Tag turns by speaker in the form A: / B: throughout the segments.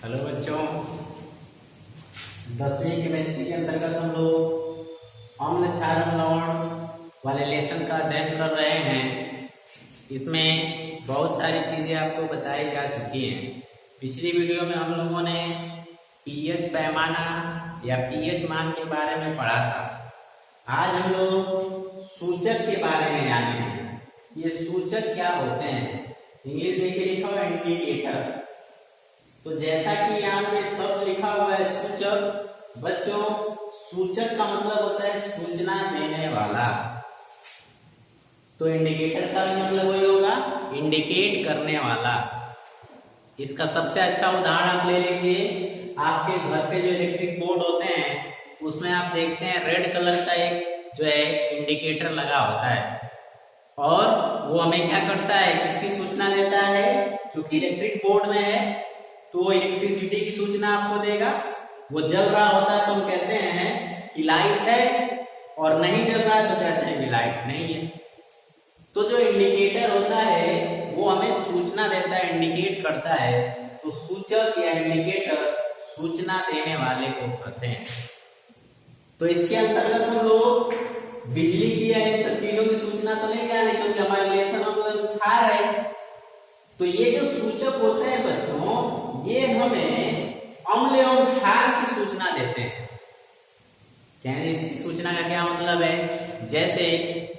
A: Hello बच्चों, 10वीं chemistry के अंतर्गत हम लोग अम्ल क्षार लवण वाले लेसन का अध्ययन कर रहे हैं। इसमें बहुत सारी चीजें आपको बताई जा चुकी हैं। पिछली वीडियो में हम लोगों ने पीएच पैमाना या पीएच मान के बारे में पढ़ा था। आज हम लोग सूचक के बारे में जानेंगे। ये सूचक क्या होते हैं। इंग्लिश देखिए लिखा हुआ इंडिकेटर। तो जैसा कि यहाँ पे शब्द लिखा हुआ है सूचक, बच्चों सूचक का मतलब होता है सूचना देने वाला। तो इंडिकेटर का भी मतलब वही होगा, इंडिकेट करने वाला। इसका सबसे अच्छा उदाहरण आप ले लीजिए। आपके घर पे जो इलेक्ट्रिक बोर्ड होते हैं उसमें आप देखते हैं रेड कलर का एक जो है इंडिकेटर लगा होता है, और वो हमें क्या करता है, किसकी सूचना देता है। चूंकि इलेक्ट्रिक बोर्ड में है तो वो इलेक्ट्रिसिटी की सूचना आपको देगा। वो जल रहा होता है तो हम कहते हैं कि लाइट है, और नहीं जल रहा है तो कहते हैं कि लाइट नहीं है। तो जो इंडिकेटर होता है वो हमें सूचना देता है, इंडिकेट करता है। तो सूचक या इंडिकेटर सूचना देने वाले को कहते हैं। तो इसके अंतर्गत हम लोग बिजली की या इन सब चीजों की सूचना तो नहीं जाने, क्योंकि हमारे लेसन हम लोग छार है। तो ये जो सूचक होते हैं बच्चों, ये हमें अम्ल एवं क्षार की सूचना देते हैं। कहने इसकी सूचना का क्या मतलब है। जैसे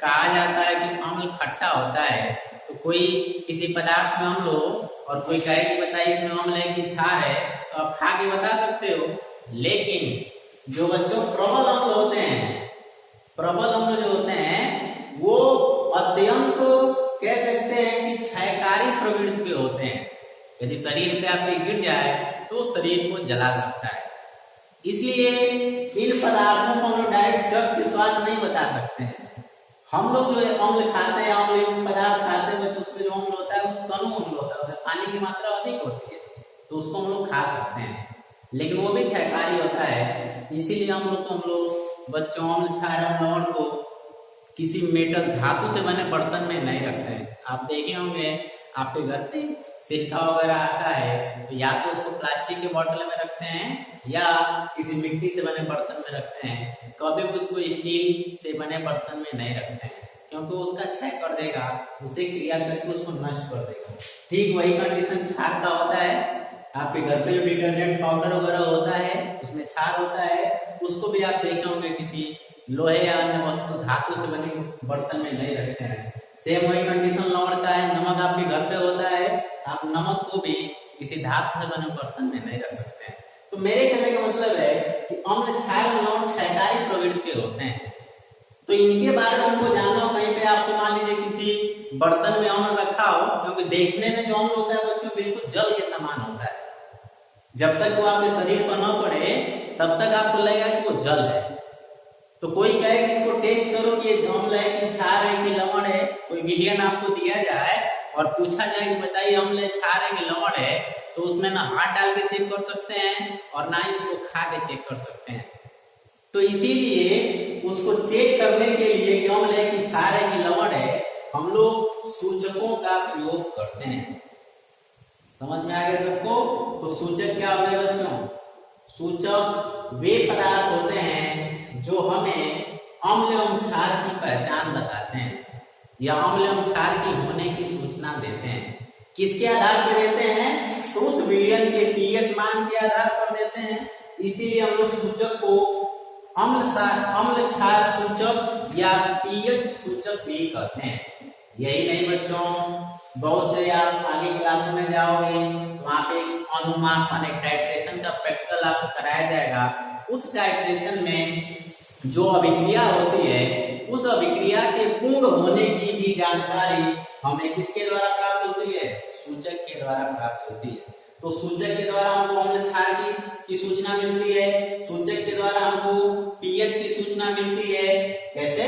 A: कहा जाता है कि अम्ल खट्टा होता है, तो कोई किसी पदार्थ में अम्ल हो और कोई कहे कि बताइए इसमें अम्ल है कि क्षार है, तो आप खा के बता सकते हो। लेकिन जो बच्चों प्रबल अम्ल होते हैं, प्रबल अम्ल जो होते हैं वो अत्यंत कह सकते हैं कि क्षयकारी प्रवृत्ति के होते हैं। यदि शरीर पे आपके गिर जाए तो शरीर को जला सकता है। इसलिए इन पदार्थों को हम लोग डायरेक्ट चख के स्वाद नहीं बता सकते हैं। हम लोग जो अम्ल खाते हैं, अम्ल युक्त पदार्थ खाते हैं बच्चों, उसमें जो अम्ल होता है वो तनु अम्ल होता है, उसमें पानी की मात्रा अधिक होती है, तो उसको हम लोग खा सकते हैं। लेकिन वो भी क्षयकारी होता है। इसीलिए हम लोग बच्चों अम्ल क्षार लवण को किसी मेटल धातु से बने बर्तन में नहीं रखते हैं। आप देखे होंगे आपके घर पे सिरका वगैरह आता है तो या तो उसको प्लास्टिक के बोतल में रखते हैं या किसी मिट्टी से बने बर्तन में रखते हैं। कभी भी उसको स्टील से बने बर्तन में नहीं रखते हैं, क्योंकि उसका क्षय कर देगा, उसे क्रिया करके उसको नष्ट कर देगा। ठीक वही कंडीशन क्षार का होता है। आपके घर पे जो डिटर्जेंट पाउडर वगैरह होता है उसमें क्षार होता है, उसको भी आप देखे होंगे किसी लोहे या अन्य वस्तु धातु से बने बर्तन में नहीं रखते हैं। सेम वही कंडीशन लवण का है। नमक आपके घर पे होता है, आप नमक को भी किसी धातु से बने बर्तन में नहीं रख सकते हैं। तो मेरे कहने का मतलब है कि अम्ल क्षार और लवण क्षयकारी प्रवृत्ति के होते हैं। तो इनके बारे में हमको जानना हो। कहीं पे आपको मान लीजिए किसी बर्तन में अम्ल रखा हो, क्योंकि देखने में जो अम्ल होता है बच्चों बिल्कुल जल के समान होता है। जब तक वो आपके शरीर पर न पड़े तब तक आपको लगेगा कि वो जल है। तो कोई कहे कि इसको टेस्ट करो कि ये अम्ल है कि क्षार है कि लवण है, कोई विलियन आपको दिया जाए और पूछा जाए कि बताइए अम्ल है, क्षार है कि लवण है, तो उसमें ना हाथ डाल के चेक कर सकते हैं और ना ही उसको खा के चेक कर सकते हैं। तो इसीलिए उसको चेक करने के लिए कि अम्ल है कि क्षार है कि लवण है, हम लोग सूचकों का प्रयोग करते हैं। समझ में आ गया सबको। तो सूचक क्या होते हैं बच्चों। सूचक वे पदार्थ होते हैं जो हमें अम्ल एवं क्षार की पहचान बताते हैं या अम्ल एवं क्षार की होने की सूचना देते हैं। किसके आधार पर देते हैं, तो उस विलयन के पीएच मान के आधार पर देते हैं। इसीलिए हम लोग सूचक को अम्ल क्षार सूचक या पीएच सूचक भी कहते हैं। यही नहीं बच्चों, बहुत से आप आगे क्लासों में जाओगे तो वहां पे अनुमाप माने टाइट्रेशन का प्रैक्टिकल आपको कराया जाएगा। उस टाइट्रेशन में जो अभिक्रिया होती है, उस अभिक्रिया के पूर्ण होने की भी जानकारी हमें किसके द्वारा प्राप्त होती है, सूचक के द्वारा प्राप्त होती है। तो सूचक के द्वारा हमको अम्ल क्षार की सूचना मिलती है, सूचक के द्वारा हमको पीएच की सूचना मिलती है। कैसे,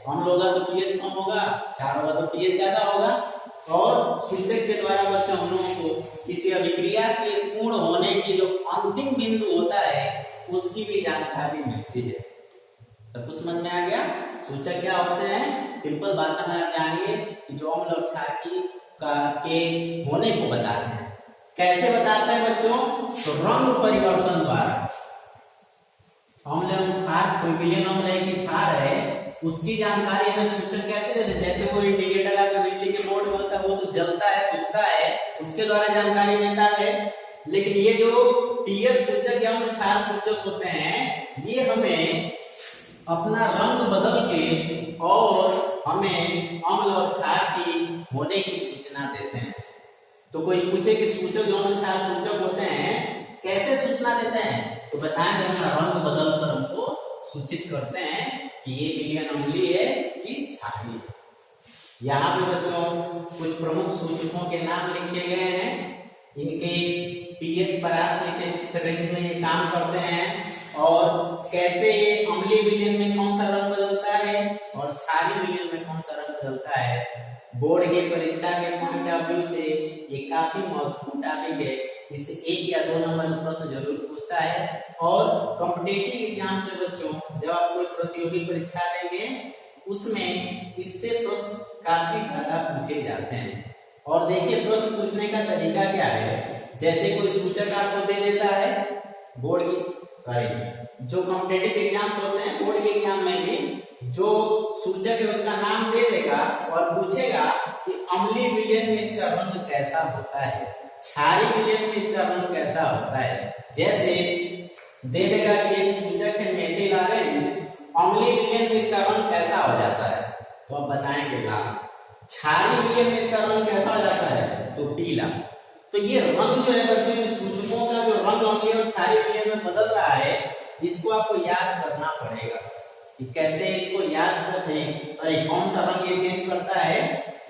A: अम्ल होगा तो पीएच कम होगा, क्षार होगा तो पीएच ज्यादा होगा। और सूचक के द्वारा बच्चों हम लोगों को किसी अभिक्रिया के पूर्ण होने की जो अंतिम बिंदु होता है उसकी भी जानकारी मिलती है। सब कुछ समझ में आ गया। सूचक क्या होते हैं, सिंपल भाषा में आप जानिए कि जो अम्ल और क्षार के होने को बताते हैं। कैसे बताते हैं बच्चों? तो रंग परिवर्तन द्वारा। अम्ल एवं क्षार, कोई विलयन अम्ल की क्षार है, उसकी जानकारी हमें सूचक कैसे देते हैं? जैसे वो इंडिकेटर आपके बिजली के बोर्ड में होता है, वो तो जलता है, बुझता है, उसके द्वारा जानकारी देता है। लेकिन ये जो पीएच सूचक या क्षार सूचक होते हैं, ये हमें अपना रंग बदल के और हमें अम्ल और क्षार की होने की सूचना देते हैं। तो कोई पूछे कि सूचक जो अम्ल क्षार सूचक होते हैं कैसे सूचना देते हैं, तो बताएं कि रंग बदल कर हमको सूचित करते हैं कि ये विलयन अम्लीय है कि क्षारीय है। यहाँ पे बच्चों कुछ प्रमुख सूचकों के नाम लिखे गए हैं, इनके पीएच परास के रेंज में ये काम करते हैं और कैसे अम्लीय विलयन में कौन सा रंग बदलता है और क्षारीय विलयन में कौन सा रंग बदलता है। बोर्ड के परीक्षा के पॉइंट ऑफ व्यू से ये काफी महत्वपूर्ण टॉपिक है। इससे 1 या 2 नंबर में प्रश्न जरूर पूछता है। और कॉम्पिटिटिव एग्जाम से बच्चों जब आप कोई प्रतियोगी परीक्षा देंगे उसमें इससे प्रश्न काफी ज्यादा पूछे जाते हैं। और देखिए प्रश्न पूछने का तरीका क्या है, जैसे कोई सूचक आपको दे देता है बोर्ड की, जो कॉम्पिटिटिव एग्जाम्स होते हैं बोर्ड के एग्जाम में भी जो सूचक है उसका नाम दे देगा और पूछेगा कि अम्लीय विलयन में इसका रंग कैसा होता है, क्षारीय विलयन में इसका रंग कैसा होता है। जैसे दे देगा कि एक सूचक है मेथिल ऑरेंज, अम्लीय विलयन में इसका रंग कैसा हो जाता है, तो आप बताएंगे लाल। क्षारीय विलयन में इसका रंग कैसा हो जाता है, तो पीला। तो ये रंग जो है बच्चों सूचकों का जो रंग अम्लीय और क्षारीय विलयन में बदल रहा है, इसको आपको याद करना पड़ेगा कि कैसे इसको याद करते हैं और कौन सा रंग ये चेंज करता है।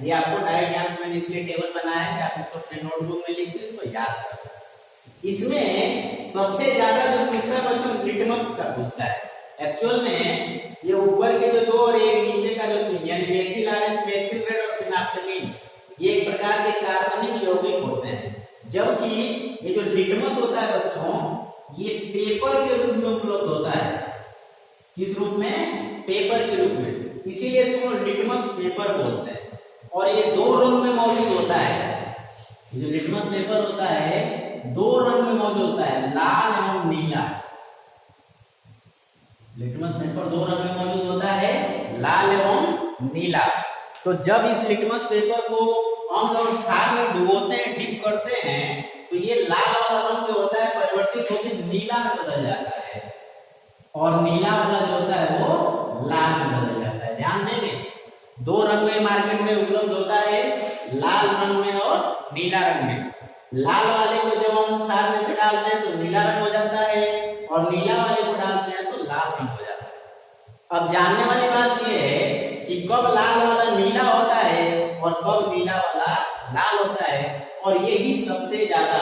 A: ये आपको डायरेक्ट यहाँ मैंने इसलिए टेबल बनाया है कि आप इसको अपने नोटबुक में लिख के इसको याद करें। इसमें सबसे ज्यादा जो पूछता है बच्चों लिटमस का पूछता है। एक्चुअल में ये ऊपर के जो 2 और ये नीचे का जो 3 यानी मेथिल ऑरेंज, मेथिल रेड और फिनाइलफिनील, ये एक प्रकार के कार्बनिक यौगिक होते हैं। जबकि ये जो लिटमस होता है बच्चों ये पेपर के रूप में उपलब्ध होता है। किस रूप में? पेपर के रूप में, इसीलिए इसको लिटमस पेपर बोलते हैं। और ये 2 रंग में मौजूद होता है। ये जो लिटमस पेपर होता है 2 रंग में मौजूद होता है, लाल एवं नीला। लिटमस पेपर 2 रंग में मौजूद होता है, लाल एवं नीला। तो जब इस लिटमस पेपर को अम्ल और क्षार में डुबोते हैं, डिप करते हैं, तो ये लाल वाला रंग जो होता है परिवर्तित होकर नीला में बदल जाता है और नीला वाला जो होता है वो लाल में बदल जाता है। ध्यान देंगे 2 रंग में मार्केट में उपलब्ध होता है, लाल रंग में और नीला रंग में। लाल वाले को जब हम क्षार में से डालते हैं तो नीला रंग हो जाता है और नीला वाले को डालते हैं तो लाल रंग हो जाता है। अब जानने वाली बात यह है कि कब लाल वाला नीला होता है और कब नीला वाला लाल होता है। और यही सबसे ज्यादा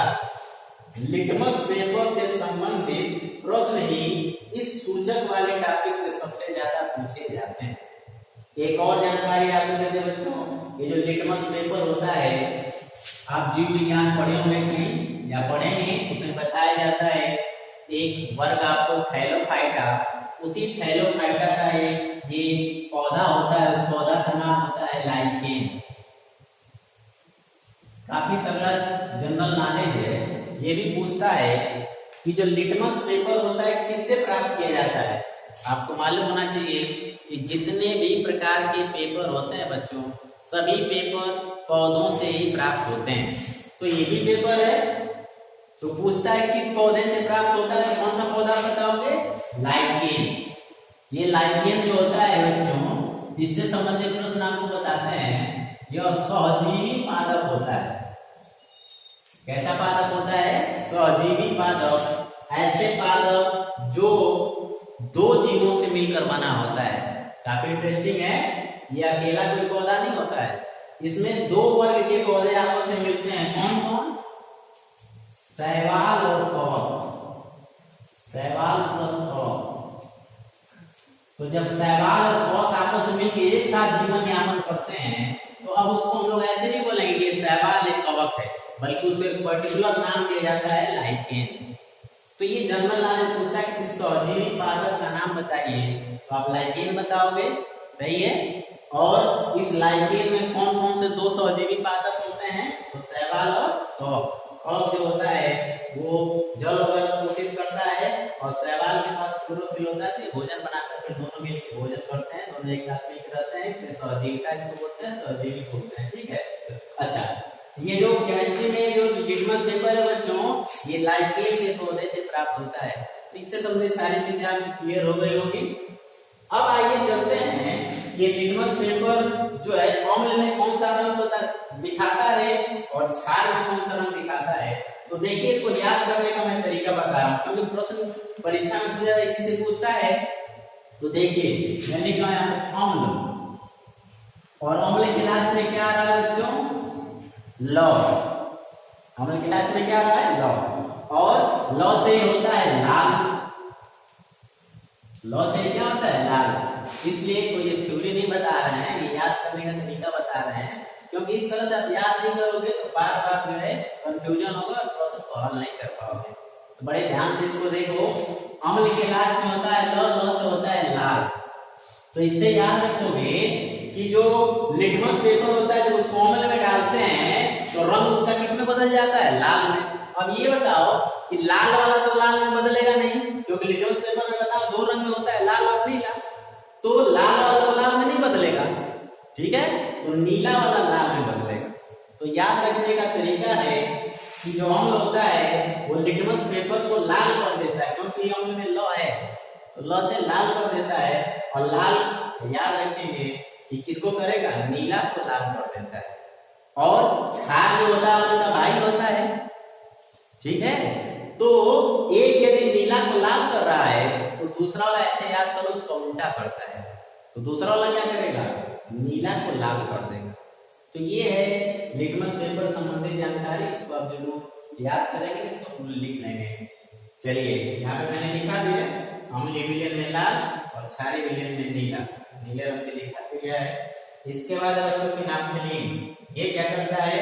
A: लिटमस पेपर से संबंधित प्रश्न ही इस सूचक वाले टॉपिक से सबसे ज्यादा पूछे जाते हैं। एक और जानकारी आपको देते हैं बच्चों, ये जो लिटमस पेपर होता है आप जीव विज्ञान पढ़े होंगे कहीं या पढ़ेंगे, उसमें बताया जाता है एक वर्ग आपको थैलोफाइटा, उसी थैलोफाइटा का एक ये पौधा होता है, उस पौधा का नाम होता है लाइकेन। काफी तगड़ा जनरल नॉलेज है। ये भी पूछता है कि जो लिटमस पेपर होता है किससे प्राप्त किया जाता है। आपको मालूम होना चाहिए कि जितने भी प्रकार के पेपर होते हैं बच्चों, सभी पेपर पौधों से ही प्राप्त होते हैं। तो ये भी पेपर है, तो पूछता है किस पौधे से प्राप्त होता है, कौन सा पौधा बताओगे? लाइकेन। ये लाइकेन जो होता है बच्चों, इससे संबंधित प्रश्न आपको बताते हैं, यह सहजीवी पादप होता है। कैसा पादप होता है? सहजीवी पादप। ऐसे पादप जो 2 जीवों से मिलकर बना होता है। काफी इंटरेस्टिंग है, ये अकेला कोई पौधा नहीं होता है, इसमें 2 वर्ग के पौधे आपस में मिलते हैं। कौन कौन? शैवाल और कवक। शैवाल प्लस कवक। तो जब शैवाल और कवक आपस में मिलकर एक साथ जीवन यापन करते हैं तो अब उसको हम लोग ऐसे नहीं बोलेंगे कि शैवाल एक कवक है, बल्कि उसको एक पर्टिकुलर नाम दिया जाता है लाइकेन। तो ये जनरल नॉलेज पूछता है कि सहजीवी पादप का नाम बताइए, तो आप लाइकेन बताओगे, सही है। और इस लाइकेन में कौन कौन से 2 सहजीवी पादप होते हैं? तो शैवाल और कवक। कवक जो होता है वो जल वगैरह शोषित करता है, और शैवाल के पास क्लोरोफिल होता है, तो भोजन बनाकर फिर दोनों मिलकर भोजन करते हैं, दोनों एक साथ मिलकर रहते हैं, इसमें सहजीविता इसको बोलते हैं, सहजीवी बोलते हैं। ठीक है, अच्छा, ये जो केमिस्ट्री में जो लिटमस पेपर है बच्चों, ये लाइकेन के पौधे से प्राप्त होता है। तो इससे संबंधित सारी चीजें आपकी क्लियर हो गई होगी। अब आइए चलते हैं, ये लिटमस पेपर जो है अम्ल में कौन सा रंग दिखाता है और क्षार में कौन सा रंग दिखाता है। तो देखिए, इसको याद करने का मैं तरीका बता रहा हूं, क्योंकि प्रश्न परीक्षा में सबसे ज्यादा इसी से पूछता है। तो देखिए, मैं लिख रहा हूं यहाँ पे अम्ल, और अम्ल के लास्ट में क्या आ रहा है बच्चों? लव। अम्ल के लास्ट में क्या आ रहा है? लव। और लव से होता है लाल, लव से क्या होता है? लाल। इसलिए कोई ये थ्योरी नहीं बता रहे हैं, ये याद करने का तरीका बता रहे हैं, क्योंकि इस तरह से आप याद नहीं करोगे तो बार बार जो है कंफ्यूजन होगा और प्रश्न को हल नहीं कर पाओगे। तो बड़े ध्यान से इसको देखो, अम्ल के लास्ट में होता है लव, लव से होता है लाल। तो इससे याद रखोगे कि जो लिटमस पेपर होता है, जब उसको अम्ल में डालते हैं तो रंग उसका किस में बदल जाता है? लाल में। अब ये बताओ कि लाल वाला तो लाल में बदलेगा नहीं, क्योंकि लिटमस पेपर में बताओ दो रंग में होता है, लाल और नीला, तो लाल वाला तो लाल में नहीं बदलेगा। ठीक है, तो नीला वाला लाल में बदलेगा। तो याद रखने का तरीका है कि जो अम्ल होता है वो लिटमस पेपर को लाल कर देता है, क्योंकि अम्ल में लौ है, तो लौ से लाल कर देता है, और लाल याद रखेंगे कि किसको करेगा? नीला को लाल कर देता है। और क्षार जो होता है उनका भाई होता है। ठीक है, तो एक यदि नीला को लाल कर रहा है तो दूसरा वाला ऐसे याद करो उसका उल्टा करता है, तो दूसरा वाला क्या करेगा? नीला को लाल कर देगा। तो ये है लिटमस पेपर संबंधित जानकारी, इसको आप जरूर याद करेंगे, इसको पूरा लिख लेंगे। चलिए, यहाँ पे मैंने लिखा भी है, अम्लीय विलयन में लाल और क्षारीय विलयन में नीला, नीले रंग से लिखा गया है। इसके बाद बच्चों फिनाप्थलीन, ये क्या करता है?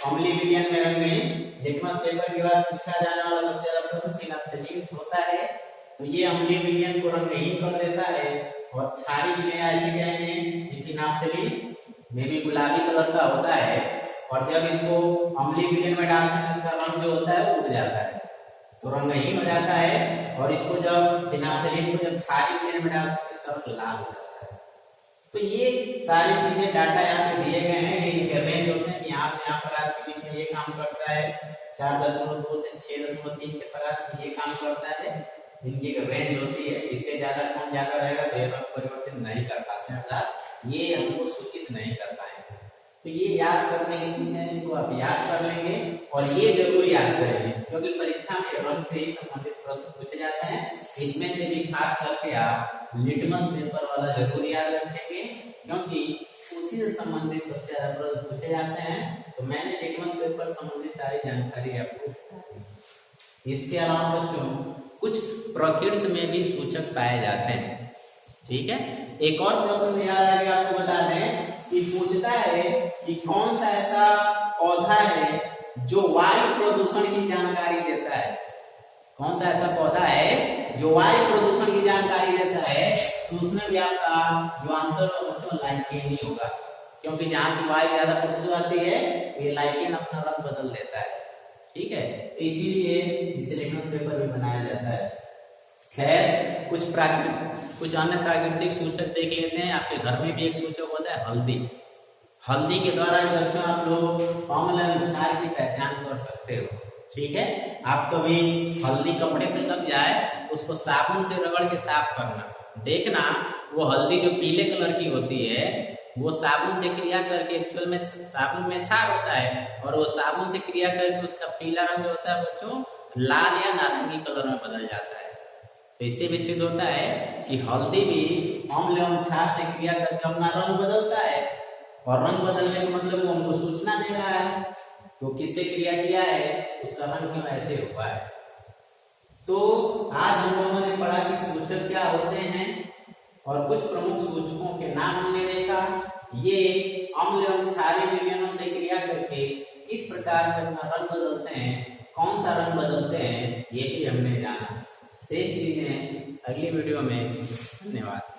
A: अम्लीय विलयन में रंगीन। लिटमस पेपर के बाद पूछा जाने वाला सबसे ज्यादा प्रश्न फिनाप्थलीन होता है। तो ये अम्लीय विलयन को रंगहीन कर देता है, और क्षारीय विलयन ऐसे कहेंगे फिनाप्थलीन में भी गुलाबी कलर का होता है, और जब इसको अम्लीय विलयन में डालते हैं इसका रंग जो होता है वो उड़ जाता है, तो रंगहीन हो जाता है। और इसको जब फिनाप्थलीन को जब क्षारीय विलयन में डालते हैं इसका रंग लाल हो जाता है। तो ये सारी चीजें डाटा यहाँ पे दिए गए हैं, ये रेंज होते हैं कि यहाँ से यहाँ परास के बीच में ये काम करता है, 4.2 से 6.3 के परास में ये काम करता है, इनकी एक रेंज होती है। इससे ज्यादा कौन ज्यादा रहेगा तो ये रंग परिवर्तित नहीं कर पाते, अर्थात ये हमको सूचित नहीं कर पाएंगे। तो ये याद करने की चीजें हैं, इनको आप याद कर लेंगे, और ये जरूर याद करेंगे, क्योंकि परीक्षा में रंग से ही संबंधित प्रश्न पूछे जाते हैं। इसमें से भी खास करके आप लिटमस पेपर वाला जरूर याद रखेंगे, क्योंकि उसी से संबंधित सबसे ज्यादा प्रश्न पूछे जाते हैं। तो मैंने लिटमस पेपर संबंधित सारी जानकारी आपको बता दी। इसके अलावा बच्चों कुछ प्रकृति में भी सूचक पाए जाते हैं। ठीक है, एक और प्रश्न याद आगे आपको बता दें कि पूछता है कि कौन सा ऐसा पौधा है जो वायु प्रदूषण की जानकारी देता है। कौन सा ऐसा पौधा है जो वायु प्रदूषण की जानकारी देता है? तो उसमें भी आपका जो आंसर बच्चों लाइकेन ही होगा, क्योंकि जहां की वायु ज्यादा प्रदूषित आती है ये लाइकेन अपना रंग बदल देता है। ठीक है, तो इसीलिए इसे लिटमस पेपर भी बनाया जाता है। खैर, कुछ अन्य प्राकृतिक सूचक देख लेते हैं। आपके घर में भी एक सूचक होता है हल्दी। हल्दी के द्वारा बच्चों आप लोग अम्ल और क्षार की पहचान कर सकते हो। ठीक है, आप कभी हल्दी कपड़े पे लग जाए तो उसको साबुन से रगड़ के साफ करना, देखना वो हल्दी जो पीले कलर की होती है वो साबुन से क्रिया करके, एक्चुअल में साबुन में क्षार होता है, और वो साबुन से क्रिया करके उसका पीला रंग जो होता है बच्चों लाल या नारंगी कलर में बदल जाता है। तो इससे भी सिद्ध होता है कि हल्दी भी अम्ल एवं क्षार से क्रिया करके अपना रंग बदलता है, और रंग बदलने का मतलब वो हमको सूचना दे रहा है तो किससे क्रिया किया है, उसका रंग क्यों ऐसे हुआ है। तो आज हम लोगों ने पढ़ा कि सूचक क्या होते हैं, और कुछ प्रमुख सूचकों के नाम हमने देखा। ये अम्ल एवं क्षारीय विलयनों से क्रिया करके किस प्रकार से अपना रंग बदलते हैं, कौन सा रंग बदलते हैं, ये भी हमने जाना। शेष चीजें अगली वीडियो में। धन्यवाद।